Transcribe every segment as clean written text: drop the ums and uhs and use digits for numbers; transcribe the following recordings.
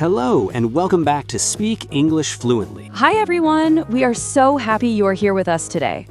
Hello, and welcome back to Speak English Fluently. Hi, everyone. We are so happy you're here with us today.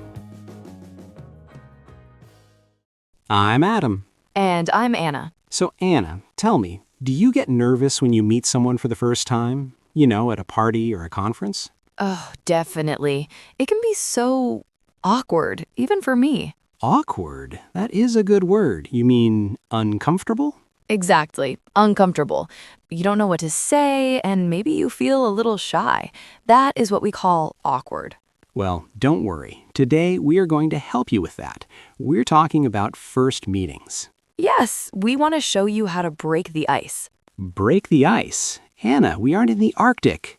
I'm Adam. And I'm Anna. So, Anna, tell me, do you get nervous when you meet someone for the first time? You know, at a party or a conference? Oh, definitely. It can be so awkward, even for me. Awkward? That is a good word. You mean uncomfortable? Exactly. Uncomfortable. You don't know what to say, and maybe you feel a little shy. That is what we call awkward. Well, don't worry. Today, we are going to help you with that. We're talking about first meetings. Yes, we want to show you how to break the ice. Break the ice? Anna, we aren't in the Arctic.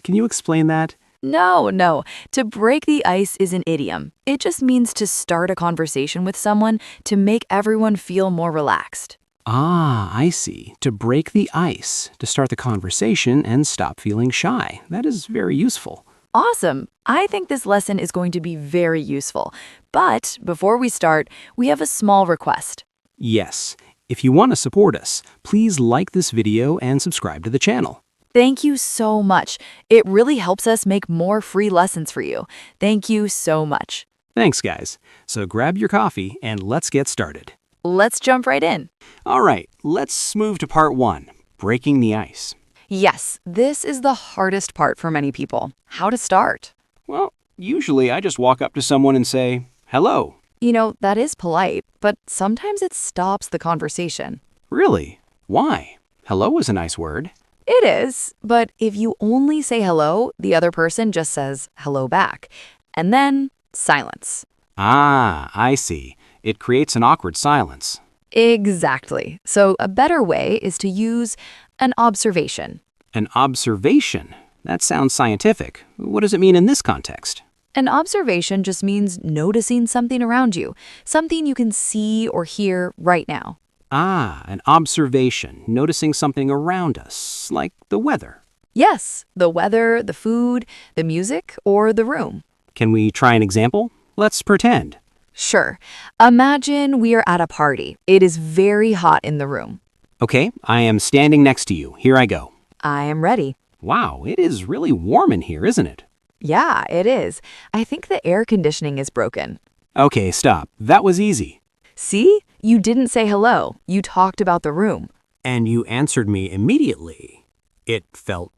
Can you explain that? No. To break the ice is an idiom. It just means to start a conversation with someone to make everyone feel more relaxed. Ah, I see. To break the ice, to start the conversation and stop feeling shy. That is very useful. Awesome. I think this lesson is going to be very useful. But before we start, we have a small request. Yes, if you want to support us, please like this video and subscribe to the channel. Thank you so much. It really helps us make more free lessons for you. Thank you so much. Thanks, guys. So grab your coffee and let's get started. Let's jump right in. All right, let's move to part 1, breaking the ice. Yes, this is the hardest part for many people. How to start. Well, usually I just walk up to someone and say, hello. You know, that is polite, but sometimes it stops the conversation. Really? Why? Hello is a nice word. It is, but if you only say hello, the other person just says hello back. And then silence. Ah, I see. It creates an awkward silence. Exactly. So a better way is to use an observation. An observation? That sounds scientific. What does it mean in this context? An observation just means noticing something around you, something you can see or hear right now. Ah, an observation, noticing something around us, like the weather. Yes, the weather, the food, the music, or the room. Can we try an example? Let's pretend. Sure. Imagine we are at a party. It is very hot in the room. Okay, I am standing next to you. Here I go. I am ready. Wow, it is really warm in here, isn't it? Yeah, it is. I think the air conditioning is broken. Okay, stop. That was easy. See? You didn't say hello. You talked about the room. And you answered me immediately. It felt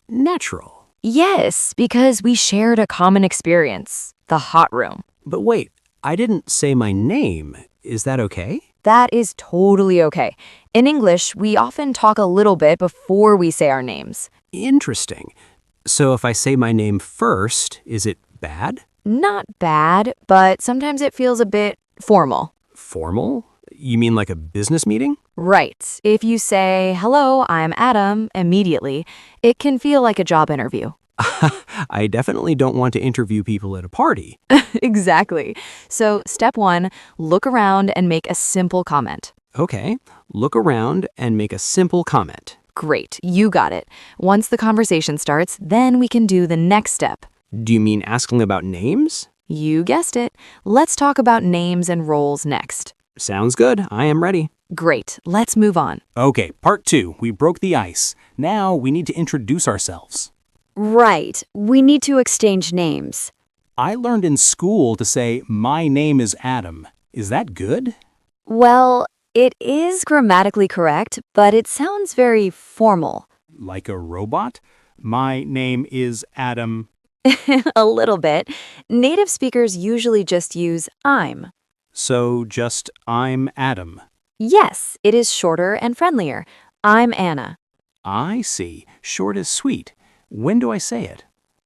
natural. Yes, because we shared a common experience, the hot room. But wait, I didn't say my name. Is that okay? That is totally okay. In English, we often talk a little bit before we say our names. Interesting. So if I say my name first, is it bad? Not bad, but sometimes it feels a bit formal. Formal? You mean like a business meeting? Right. If you say, hello, I'm Adam, immediately, it can feel like a job interview. I definitely don't want to interview people at a party. Exactly. So step 1, look around and make a simple comment. Okay, look around and make a simple comment. Great, you got it. Once the conversation starts, then we can do the next step. Do you mean asking about names? You guessed it. Let's talk about names and roles next. Sounds good. I am ready. Great, let's move on. Okay, part 2. We broke the ice. Now we need to introduce ourselves. Right. We need to exchange names. I learned in school to say, my name is Adam. Is that good? Well, it is grammatically correct, but it sounds very formal. Like a robot? My name is Adam. A little bit. Native speakers usually just use I'm. So just, I'm Adam. Yes, it is shorter and friendlier. I'm Anna. I see. Short is sweet. When do I say it?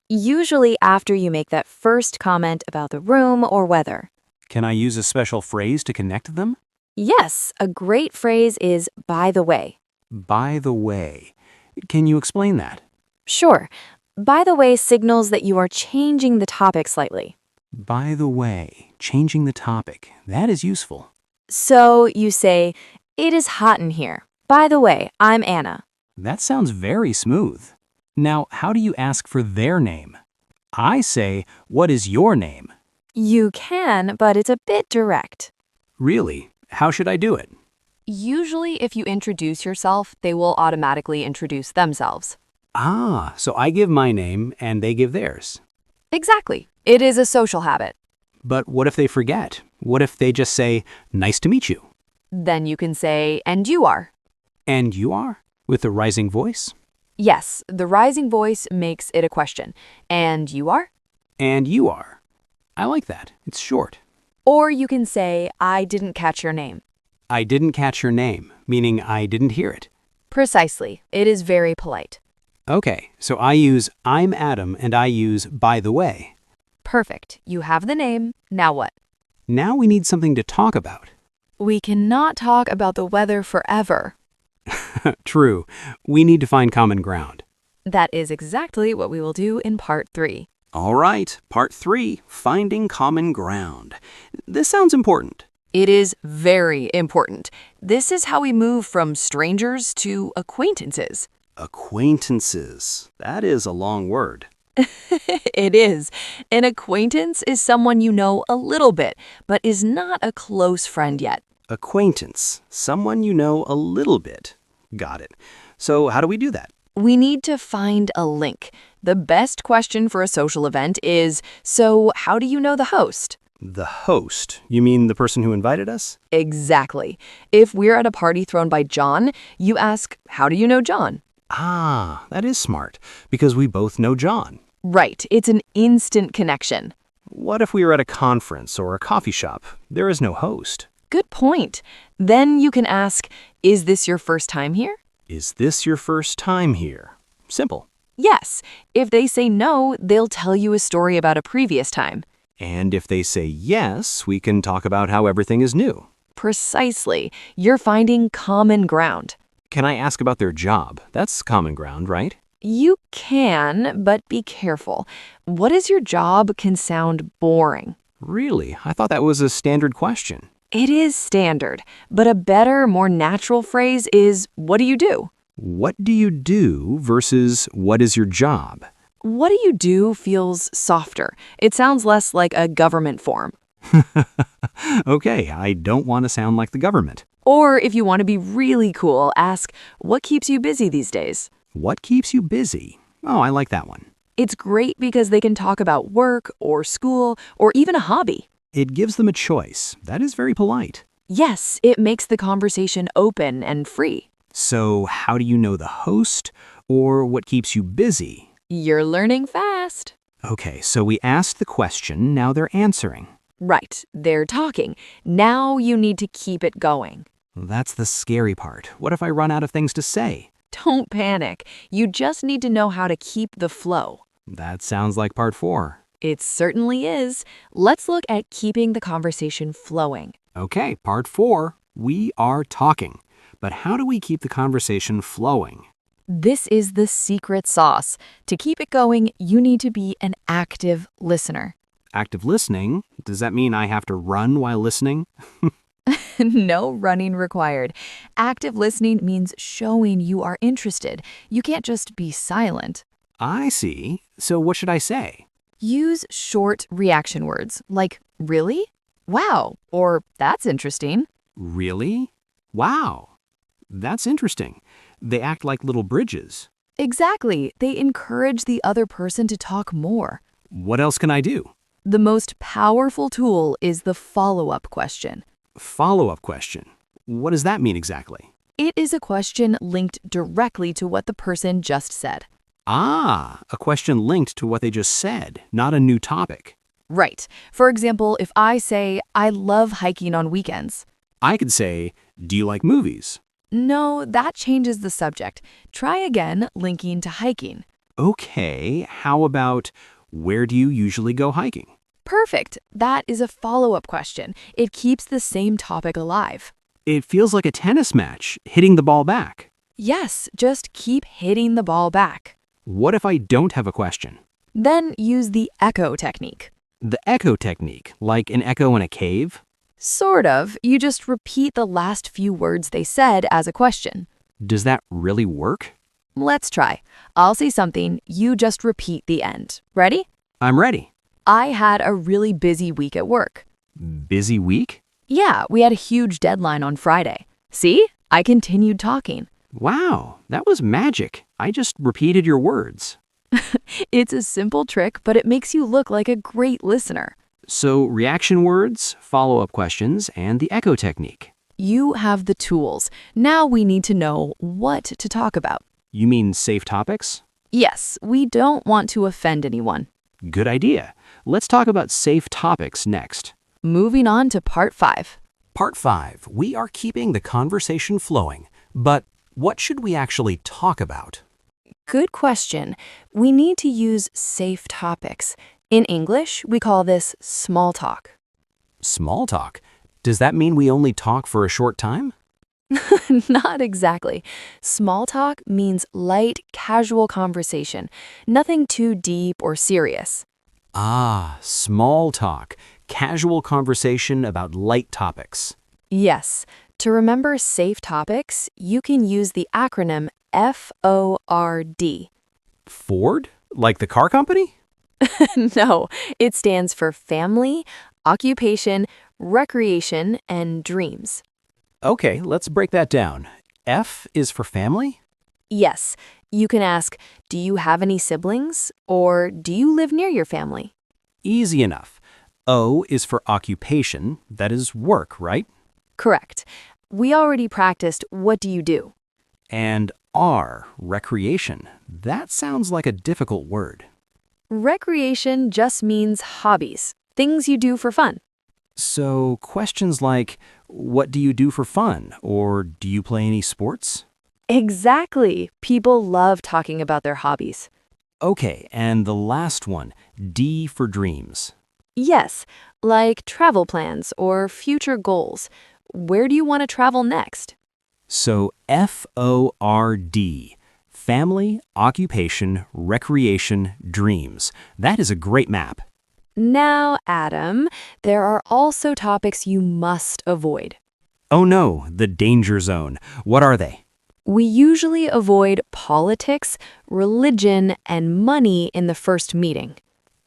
Usually after you make that first comment about the room or weather. Can I use a special phrase to connect them? Yes, a great phrase is by the way. By the way. Can you explain that? Sure. By the way signals that you are changing the topic slightly. By the way, changing the topic. That is useful. So you say, it is hot in here. By the way, I'm Anna. That sounds very smooth. Now, how do you ask for their name? I say, what is your name? You can, but it's a bit direct. Really? How should I do it? Usually, if you introduce yourself, they will automatically introduce themselves. Ah, so I give my name and they give theirs. Exactly. It is a social habit. But what if they forget? What if they just say, nice to meet you? Then you can say, and you are. And you are? With a rising voice? Yes, the rising voice makes it a question. And you are? And you are. I like that. It's short. Or you can say, I didn't catch your name. I didn't catch your name, meaning I didn't hear it. Precisely. It is very polite. Okay, so I use I'm Adam and I use by the way. Perfect. You have the name. Now what? Now we need something to talk about. We cannot talk about the weather forever. True. We need to find common ground. That is exactly what we will do in part 3. All right, part 3, finding common ground. This sounds important. It is very important. This is how we move from strangers to acquaintances. Acquaintances. That is a long word. It is. An acquaintance is someone you know a little bit, but is not a close friend yet. Acquaintance. Someone you know a little bit. Got it. So how do we do that? We need to find a link. The best question for a social event is, so how do you know the host? The host. You mean the person who invited us? Exactly. If we're at a party thrown by John, you ask, how do you know John? Ah, that is smart, because we both know John. Right. It's an instant connection. What if we were at a conference or a coffee shop? There is no host. Good point. Then you can ask, is this your first time here? Is this your first time here? Simple. Yes. If they say no, they'll tell you a story about a previous time. And if they say yes, we can talk about how everything is new. Precisely. You're finding common ground. Can I ask about their job? That's common ground, right? You can, but be careful. What is your job can sound boring. Really? I thought that was a standard question. It is standard, but a better, more natural phrase is, what do you do? What do you do versus what is your job? What do you do feels softer. It sounds less like a government form. Okay, I don't want to sound like the government. Or if you want to be really cool, ask, what keeps you busy these days? What keeps you busy? Oh, I like that one. It's great because they can talk about work or school or even a hobby. It gives them a choice. That is very polite. Yes, it makes the conversation open and free. So, how do you know the host or what keeps you busy? You're learning fast. Okay, so we asked the question, now they're answering. Right, they're talking. Now you need to keep it going. That's the scary part. What if I run out of things to say? Don't panic. You just need to know how to keep the flow. That sounds like part 4. It certainly is. Let's look at keeping the conversation flowing. Okay, part 4. We are talking. But how do we keep the conversation flowing? This is the secret sauce. To keep it going, you need to be an active listener. Active listening? Does that mean I have to run while listening? No running required. Active listening means showing you are interested. You can't just be silent. I see. So what should I say? Use short reaction words like, really? Wow, or that's interesting. Really? Wow. That's interesting. They act like little bridges. Exactly. They encourage the other person to talk more. What else can I do? The most powerful tool is the follow-up question. Follow-up question. What does that mean exactly? It is a question linked directly to what the person just said. Ah, a question linked to what they just said, not a new topic. Right. For example, if I say, I love hiking on weekends. I could say, do you like movies? No, that changes the subject. Try again, linking to hiking. Okay, how about, where do you usually go hiking? Perfect. That is a follow-up question. It keeps the same topic alive. It feels like a tennis match, hitting the ball back. Yes, just keep hitting the ball back. What if I don't have a question? Then use the echo technique. The echo technique, like an echo in a cave? Sort of. You just repeat the last few words they said as a question. Does that really work? Let's try. I'll say something, you just repeat the end. Ready? I'm ready. I had a really busy week at work. Busy week? Yeah, we had a huge deadline on Friday. See? I continued talking. Wow, that was magic. I just repeated your words. It's a simple trick, but it makes you look like a great listener. So, reaction words, follow-up questions, and the echo technique. You have the tools. Now we need to know what to talk about. You mean safe topics? Yes, we don't want to offend anyone. Good idea. Let's talk about safe topics next. Moving on to part 5. Part 5. We are keeping the conversation flowing. But what should we actually talk about? Good question. We need to use safe topics. In English, we call this small talk. Small talk? Does that mean we only talk for a short time? Not exactly. Small talk means light, casual conversation. Nothing too deep or serious. Ah, small talk. Casual conversation about light topics. Yes. To remember safe topics, you can use the acronym FORD. Ford? Like the car company? No, it stands for family, occupation, recreation, and dreams. Okay, let's break that down. F is for family? Yes, you can ask, do you have any siblings? Or do you live near your family? Easy enough. O is for occupation, that is work, right? Correct. We already practiced what do you do? And R, recreation. That sounds like a difficult word. Recreation just means hobbies, things you do for fun. So questions like, what do you do for fun? Or do you play any sports? Exactly. People love talking about their hobbies. Okay, and the last one, D for dreams. Yes, like travel plans or future goals. Where do you want to travel next? So FORD, family, occupation, recreation, dreams. That is a great map. Now, Adam, there are also topics you must avoid. Oh no, the danger zone. What are they? We usually avoid politics, religion, and money in the first meeting.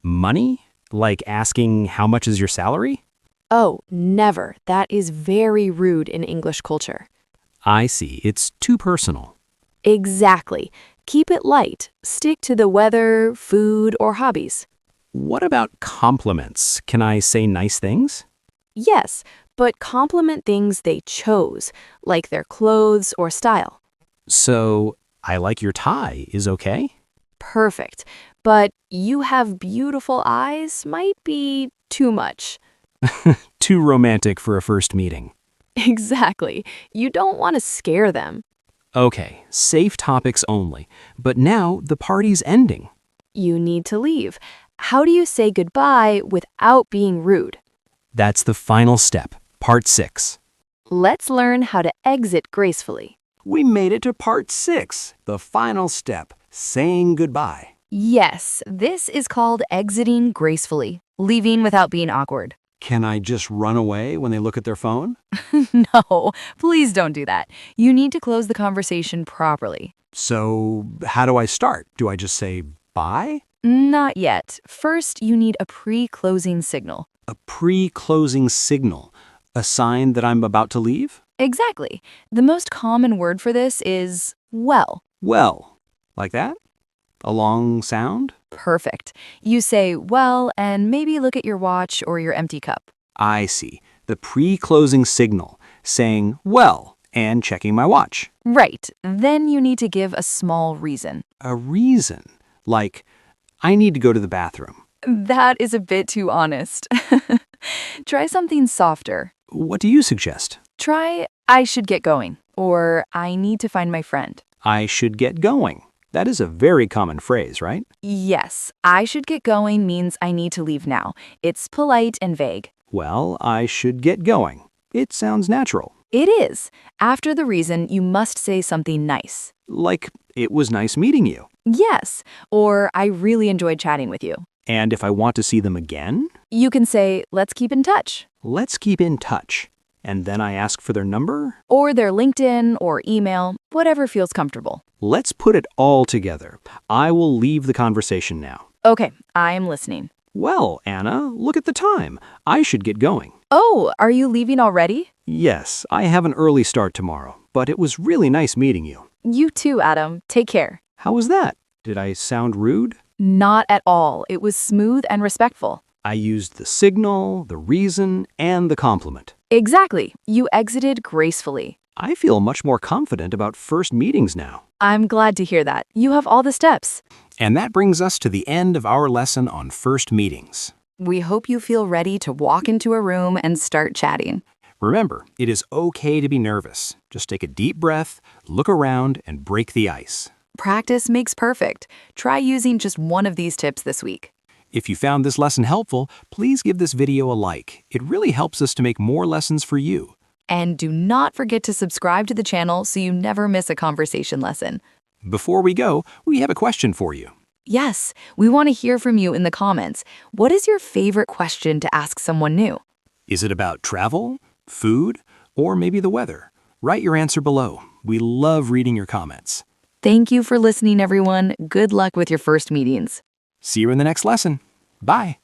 Money? Like asking how much is your salary? Oh, never. That is very rude in English culture. I see, it's too personal. Exactly. Keep it light. Stick to the weather, food, or hobbies. What about compliments? Can I say nice things? Yes, but compliment things they chose, like their clothes or style. So, I like your tie is okay? Perfect. But you have beautiful eyes might be too much. Too romantic for a first meeting. Exactly. You don't want to scare them. Okay, safe topics only. But now the party's ending. You need to leave. How do you say goodbye without being rude? That's the final step, part 6. Let's learn how to exit gracefully. We made it to part 6, the final step, saying goodbye. Yes, this is called exiting gracefully, leaving without being awkward. Can I just run away when they look at their phone? No, please don't do that. You need to close the conversation properly. So, how do I start? Do I just say bye? Not yet. First, you need a pre-closing signal. A pre-closing signal, a sign that I'm about to leave? Exactly. The most common word for this is well. Well, like that? A long sound? Perfect. You say well and maybe look at your watch or your empty cup. I see. The pre-closing signal, saying well and checking my watch. Right. Then you need to give a small reason. A reason, like, I need to go to the bathroom. That is a bit too honest. Try something softer. What do you suggest? Try, I should get going, or I need to find my friend. I should get going. That is a very common phrase, right? Yes, I should get going means I need to leave now. It's polite and vague. Well, I should get going. It sounds natural. It is. After the reason, you must say something nice. Like, it was nice meeting you. Yes, or I really enjoyed chatting with you. And if I want to see them again? You can say, let's keep in touch. Let's keep in touch. And then I ask for their number? Or their LinkedIn or email, whatever feels comfortable. Let's put it all together. I will leave the conversation now. Okay, I am listening. Well, Anna, look at the time. I should get going. Oh, are you leaving already? Yes, I have an early start tomorrow, but it was really nice meeting you. You too, Adam. Take care. How was that? Did I sound rude? Not at all. It was smooth and respectful. I used the signal, the reason, and the compliment. Exactly. You exited gracefully. I feel much more confident about first meetings now. I'm glad to hear that. You have all the steps. And that brings us to the end of our lesson on first meetings. We hope you feel ready to walk into a room and start chatting. Remember, it is okay to be nervous. Just take a deep breath, look around, and break the ice. Practice makes perfect. Try using just one of these tips this week. If you found this lesson helpful, please give this video a like. It really helps us to make more lessons for you. And do not forget to subscribe to the channel so you never miss a conversation lesson. Before we go, we have a question for you. Yes, we want to hear from you in the comments. What is your favorite question to ask someone new? Is it about travel, food, or maybe the weather? Write your answer below. We love reading your comments. Thank you for listening, everyone. Good luck with your first meetings. See you in the next lesson. Bye.